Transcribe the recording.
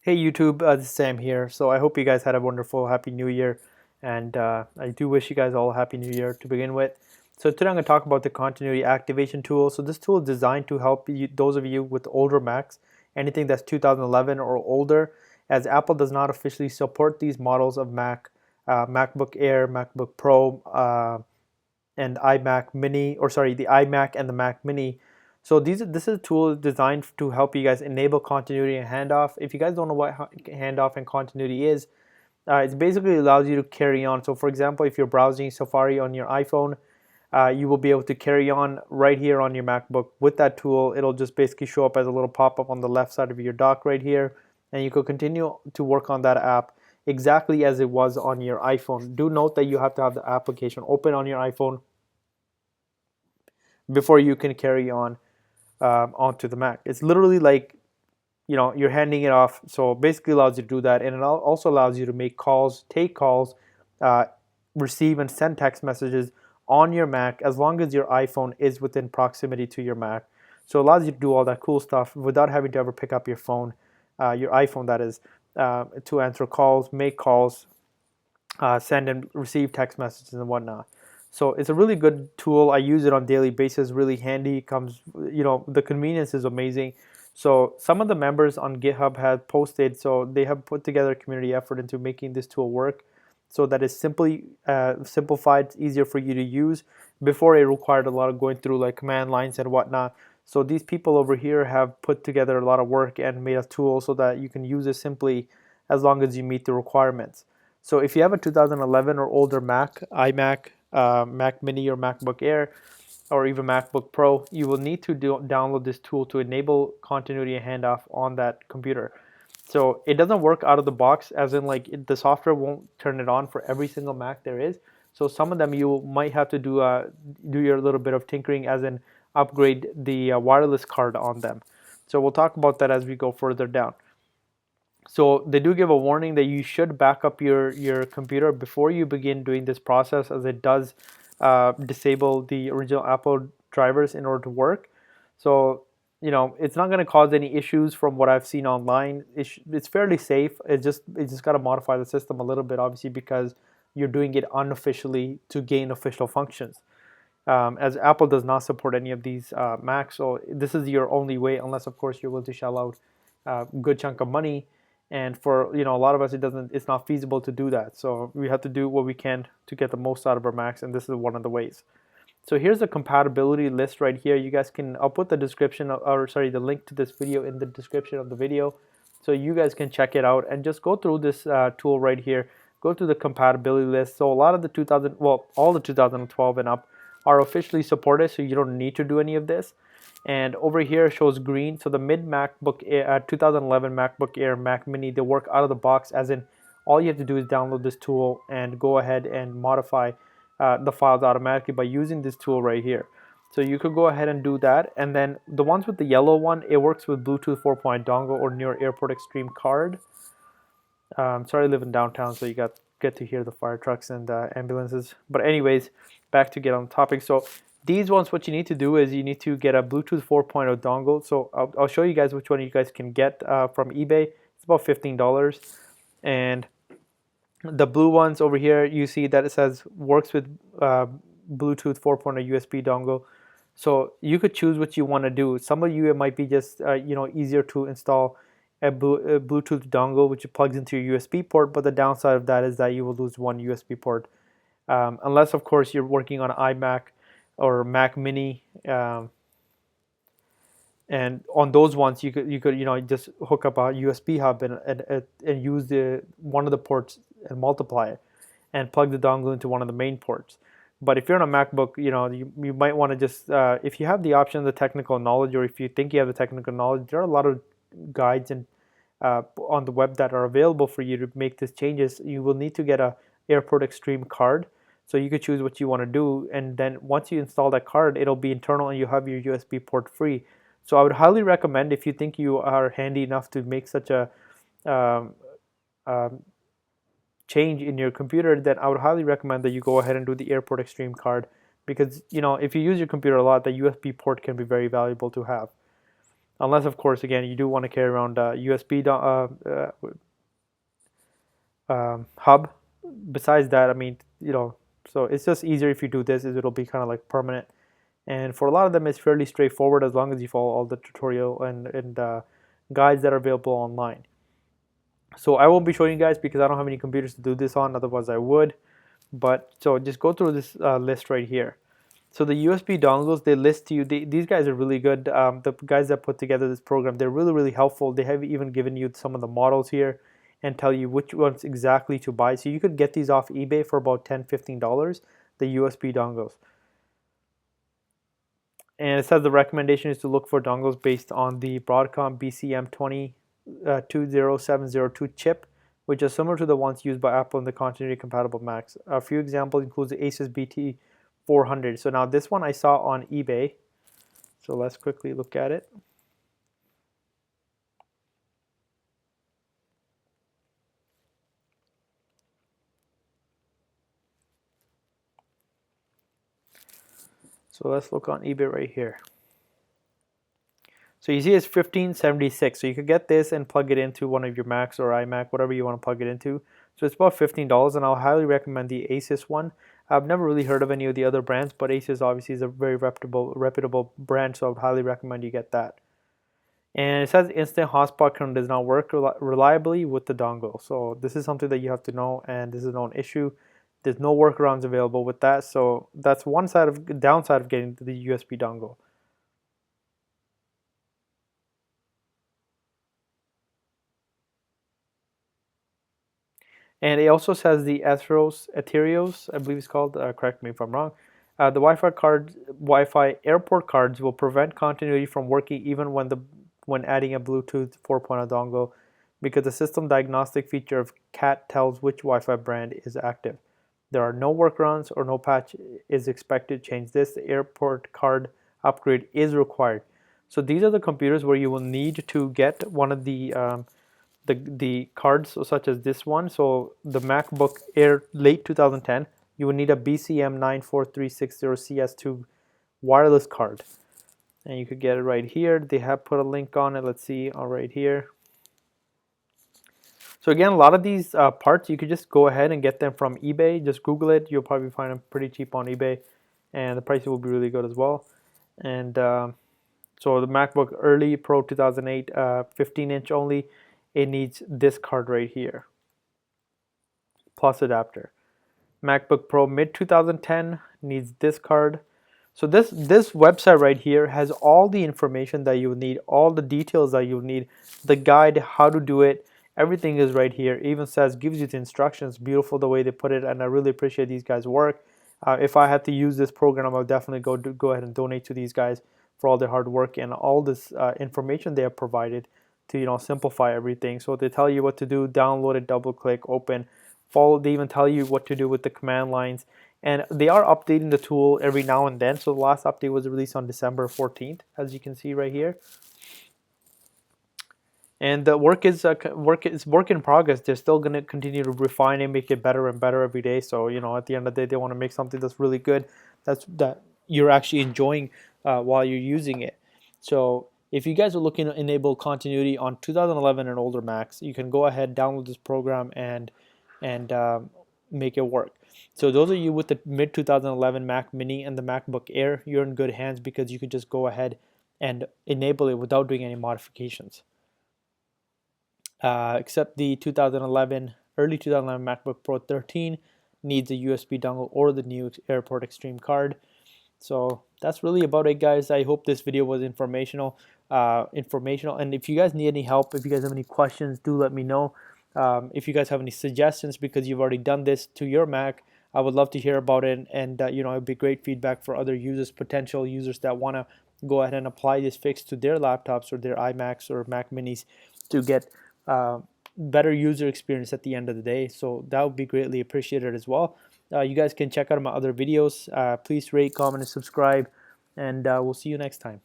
Hey YouTube, this is Sam here. So I hope you guys had a wonderful Happy New Year, and I do wish you guys all a Happy New Year to begin with. So today I'm going to talk about the continuity activation tool. So this tool is designed to help you, those of you with older Macs, anything that's 2011 or older, as Apple does not officially support these models of Mac, MacBook Air, MacBook Pro, and iMac Mini, or sorry, the iMac and the Mac Mini. So this is a tool designed to help you guys enable continuity and handoff. If you guys don't know what handoff and continuity is, it basically allows you to carry on. So for example, if you're browsing Safari on your iPhone, you will be able to carry on right here on your MacBook with that tool. It'll just basically show up as a little pop-up on the left side of your dock right here, and you could continue to work on that app exactly as it was on your iPhone. Do note that you have to have the application open on your iPhone before you can carry on onto the Mac. It's literally like, you're handing it off. So basically allows you to do that, and it also allows you to make calls, take calls, uh, receive and send text messages on your Mac as long as your iPhone is within proximity to your Mac. So it allows you to do all that cool stuff without having to ever pick up your phone, your iPhone that is, to answer calls, make calls, send and receive text messages and whatnot. So it's a really good tool. I use it on a daily basis. Really handy. Comes, the convenience is amazing. So some of the members on GitHub have posted. So they have put together a community effort into making this tool work, so that it's simply simplified. It's easier for you to use. Before, it required a lot of going through like command lines and whatnot. So these people over here have put together a lot of work and made a tool so that you can use it simply as long as you meet the requirements. So if you have a 2011 or older Mac, iMac, Mac Mini or MacBook Air, or even MacBook Pro, you will need to download this tool to enable continuity and handoff on that computer. So it doesn't work out of the box, as in like the software won't turn it on for every single Mac there is. So some of them you might have to do your little bit of tinkering, as in upgrade the wireless card on them. So we'll talk about that as we go further down. So they do give a warning that you should back up your computer before you begin doing this process, as it does disable the original Apple drivers in order to work. So it's not going to cause any issues from what I've seen online. It's fairly safe. It just got to modify the system a little bit, obviously, because you're doing it unofficially to gain official functions. As Apple does not support any of these Macs, so this is your only way, unless of course you're willing to shell out a good chunk of money. And for a lot of us, it's not feasible to do that. So we have to do what we can to get the most out of our Macs, and this is one of the ways. So here's the compatibility list right here. You guys can, I'll put the the link to this video in the description of the video, so you guys can check it out and just go through this tool right here. Go through the compatibility list. So a lot of the all the 2012 and up are officially supported, so you don't need to do any of this. And over here shows green. So the mid MacBook Air, 2011 MacBook Air, Mac Mini, they work out of the box, as in all you have to do is download this tool and go ahead and modify the files automatically by using this tool right here. So you could go ahead and do that. And then the ones with the yellow one, it works with Bluetooth 4.0 dongle or near Airport Extreme card. Sorry, I live in downtown, so you get to hear the fire trucks and ambulances. But anyways, back to get on the topic. So these ones, what you need to do is you need to get a Bluetooth 4.0 dongle. So I'll show you guys which one you guys can get from eBay. It's about $15. And the blue ones over here, you see that it says works with Bluetooth 4.0 USB dongle. So you could choose what you want to do. Some of you, it might be just easier to install a Bluetooth dongle, which plugs into your USB port. But the downside of that is that you will lose one USB port, unless of course you're working on an iMac or Mac Mini, and on those ones you could just hook up a USB hub and use one of the ports and multiply it, and plug the dongle into one of the main ports. But if you're on a MacBook, you might want to just if you have the option, the technical knowledge, or if you think you have the technical knowledge, there are a lot of guides and on the web that are available for you to make these changes. You will need to get a Airport Extreme card. So you could choose what you want to do, and then once you install that card, it'll be internal and you have your USB port free. So I would highly recommend, if you think you are handy enough to make such a change in your computer, then I would highly recommend that you go ahead and do the Airport Extreme card, because if you use your computer a lot, the USB port can be very valuable to have. unless of course again you do want to carry around a USB hub. Besides that, I mean, so it's just easier if you do this, is it'll be kind of like permanent. And for a lot of them, it's fairly straightforward as long as you follow all the tutorial and guides that are available online. So I won't be showing you guys because I don't have any computers to do this on, otherwise I would. But so just go through this list right here. So the USB dongles, they list to you, these guys are really good. The guys that put together this program, they're really, really helpful. They have even given you some of the models here and tell you which ones exactly to buy. So you could get these off eBay for about $10, $15, the USB dongles. And it says the recommendation is to look for dongles based on the Broadcom BCM20702 chip, which is similar to the ones used by Apple in the continuity compatible Macs. A few examples include the Asus BT400. So now this one I saw on eBay. So let's quickly look at it. So let's look on eBay right here. So you see it's $15.76. So you could get this and plug it into one of your Macs or iMac, whatever you want to plug it into. So it's about $15, and I'll highly recommend the Asus one. I've never really heard of any of the other brands, but Asus obviously is a very reputable brand, so I would highly recommend you get that. And it says instant hotspot current does not work reliably with the dongle. So this is something that you have to know, and this is a known issue. There's no workarounds available with that, so that's one downside of getting the USB dongle. And it also says the Ethereos, I believe it's called, correct me if I'm wrong. The Wi-Fi airport cards will prevent continuity from working even when adding a Bluetooth 4.0 dongle, because the system diagnostic feature of CAT tells which Wi-Fi brand is active. There are no workarounds or no patch is expected to change this. The airport card upgrade is required. So these are the computers where you will need to get one of the cards, such as this one. So the MacBook Air late 2010, you will need a BCM94360CS2 wireless card, and you could get it right here. They have put a link on it. Let's see, all right here. So again, a lot of these parts, you could just go ahead and get them from eBay. Just Google it. You'll probably find them pretty cheap on eBay, and the prices will be really good as well. And so the MacBook Early Pro 2008, 15-inch only, it needs this card right here, plus adapter. MacBook Pro mid 2010 needs this card. So this website right here has all the information that you need, all the details that you need, the guide, how to do it, everything is right here. It even gives you the instructions. Beautiful the way they put it, and I really appreciate these guys' work. If I had to use this program, I'll definitely go ahead and donate to these guys for all their hard work and all this information they have provided to simplify everything. So they tell you what to do, download it, double click, open, follow. They even tell you what to do with the command lines, and they are updating the tool every now and then. So the last update was released on December 14th, as you can see right here. And the work is work in progress. They're still going to continue to refine and make it better and better every day. So at the end of the day, they want to make something that's really good, that you're actually enjoying while you're using it. So if you guys are looking to enable continuity on 2011 and older Macs, you can go ahead, download this program, and make it work. So those of you with the mid 2011 Mac Mini and the MacBook Air, you're in good hands, because you could just go ahead and enable it without doing any modifications. Except the early 2011 MacBook Pro 13 needs a USB dongle or the new Airport Extreme card. So that's really about it, guys. I hope this video was informational. And if you guys need any help, if you guys have any questions, do let me know. If you guys have any suggestions, because you've already done this to your Mac, I would love to hear about it. And it'd be great feedback for other users, potential users that want to go ahead and apply this fix to their laptops or their iMacs or Mac Minis to get better user experience at the end of the day. So that would be greatly appreciated as well. You guys can check out my other videos. Please rate, comment, and subscribe, and we'll see you next time.